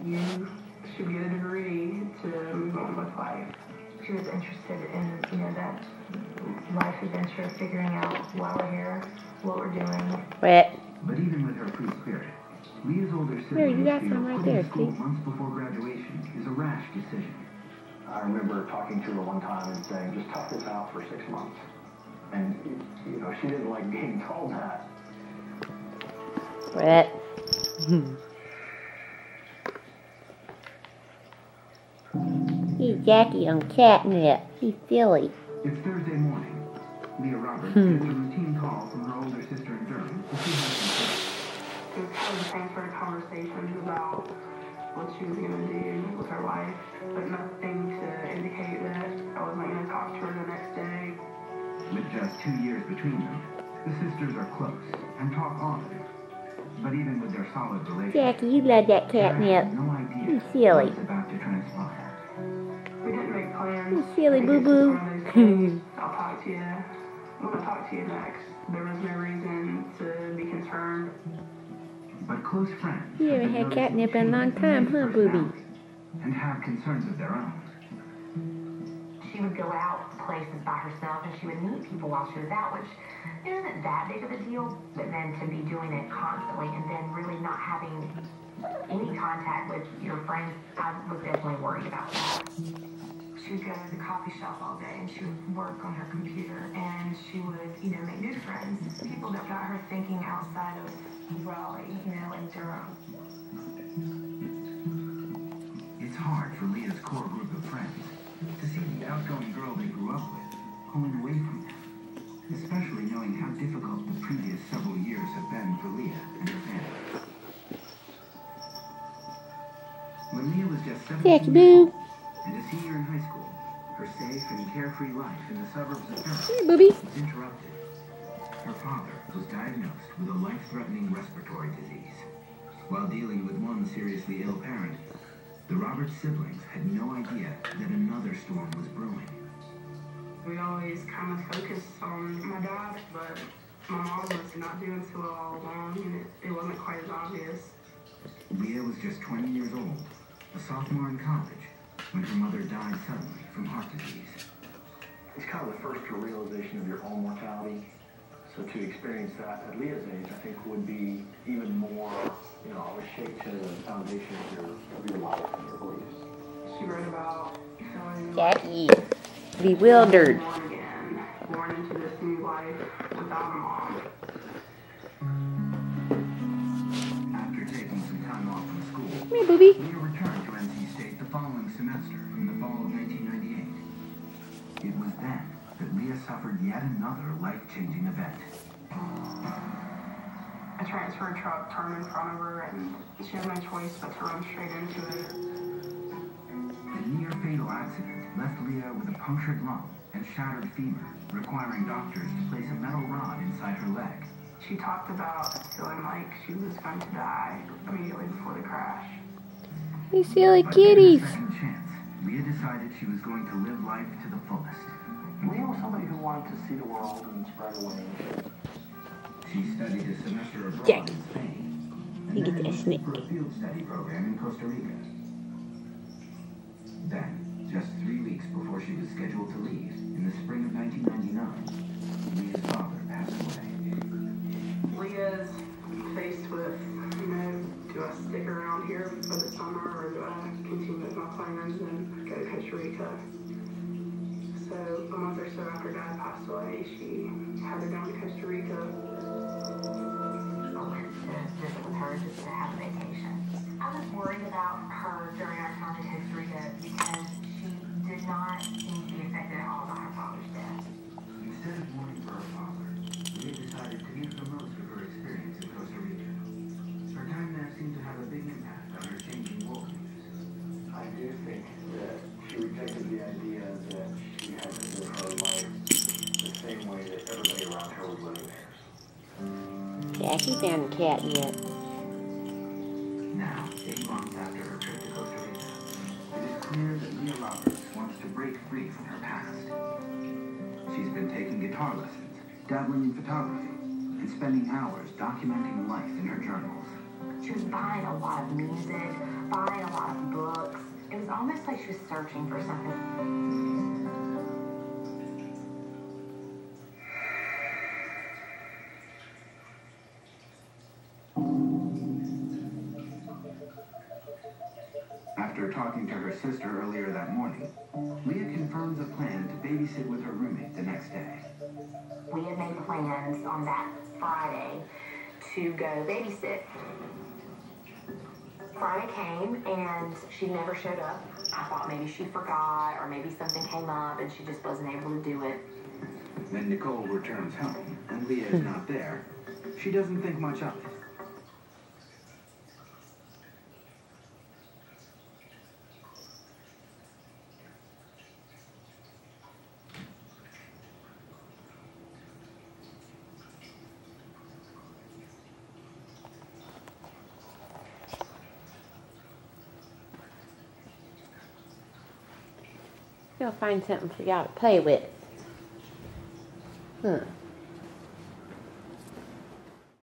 You should get a degree to move on with life. She was interested in, that life adventure, figuring out why we're here, what we're doing. Wait. But even with her free spirit, Leah's older There, you siblings got feel some right quitting there, school see? months before graduation is a rash decision. I remember talking to her one time and saying, just tough this out for 6 months. And, she didn't like being told that. Wait. He's Jackie on Catnip. He's silly. It's Thursday morning. Leah Roberts gets a routine call from her older sister in Durham to see how she's doing. It was kind of the same sort of conversations about what she was going to do with her life, but nothing to indicate that I wasn't going to talk to her the next day. With just 2 years between them, the sisters are close and talk often. But even with their solid relationship, Jackie, you love that Catnip. no idea He's silly. what's about to transpire. We didn't make plans. You silly I think it's just boo-boo. one of those things. I'll talk to you when I talk to you next. There was no reason to be concerned. But close friends You have haven't been had Catnip in a long noticing time, Leah's huh, booby? personality and have concerns of their own. She would go out places by herself and she would meet people while she was out, which isn't that big of a deal. But then to be doing it constantly and then really not having any contact with your friends, I was definitely worried about that. She would go to the coffee shop all day and she would work on her computer and she would, make new friends. People that got her thinking outside of Raleigh, and Durham. It's hard for Leah's core group of friends to see the outgoing girl they grew up with pulling away from them, especially knowing how difficult the previous several years have been for Leah and her family. When Leah was just 17 years old and a senior in high school, her safe and carefree life in the suburbs of Durham Hey, booby. was interrupted. Her father was diagnosed with a life-threatening respiratory disease. While dealing with one seriously ill parent, the Roberts siblings had no idea that another storm was brewing. We always kind of focused on my dad, but my mom was not doing so well all along, and it wasn't quite as obvious. Leah was just 20 years old, a sophomore in college, when her mother died suddenly from heart disease. It's kind of the first realization of your own mortality. So to experience that at Leah's age, I think would be even more, a shake to the foundation of your life and your beliefs. She wrote about feeling Jackie. Bewildered. born again, born into this new life without a mom. After taking some time off from school, Hey, booby. Leah returned to NC State the following semester in the fall of 1998. It was then that Leah suffered yet another life-changing event. A transfer truck turned in front of her, and she had no choice but to run straight into it. The near-fatal accident left Leah with a punctured lung and shattered femur, requiring doctors to place a metal rod inside her leg. She talked about feeling like she was going to die immediately before the crash. You silly But given a kitties. second chance, Leah decided she was going to live life to the fullest. Leah was somebody who wanted to see the world and spread her wings. She studied a semester abroad Jack. in Spain, You and get then that moved snake. for a field study program in Costa Rica. Then, just 3 weeks before she was scheduled to leave, in the spring of 1999, Leah's father passed away. Leah's faced with, do I stick around here for the summer or do I continue with my plans and go to Costa Rica? So a month or so after Dad passed away, she headed down to Costa Rica. I went to visit with her just to have a vacation. I was worried about her during our time in Costa Rica because she did not seem to be affected at all by her father's death. Instead of mourning for her father, Leah decided to make the most of her experience in Costa Rica. Her time there seemed to have a big impact on her changing worldviews. I do think that she rejected the idea that she had to live her life the same way that everybody around her was living theirs. Jackie found Catnip. Now, 8 months after her trip to Costa Rica, it is clear that Leah Roberts wants to break free from her past. She's been taking guitar lessons, dabbling in photography, and spending hours documenting life in her journals. She was buying a lot of music, buying a lot almost like she was searching for something. After talking to her sister earlier that morning, Leah confirms a plan to babysit with her roommate the next day. We had made plans on that Friday to go babysit. Friday came and she never showed up. I thought maybe she forgot or maybe something came up and she just wasn't able to do it. When Nicole returns home and Leah is not there, she doesn't think much of it. You'll find something for y'all to play with. Huh.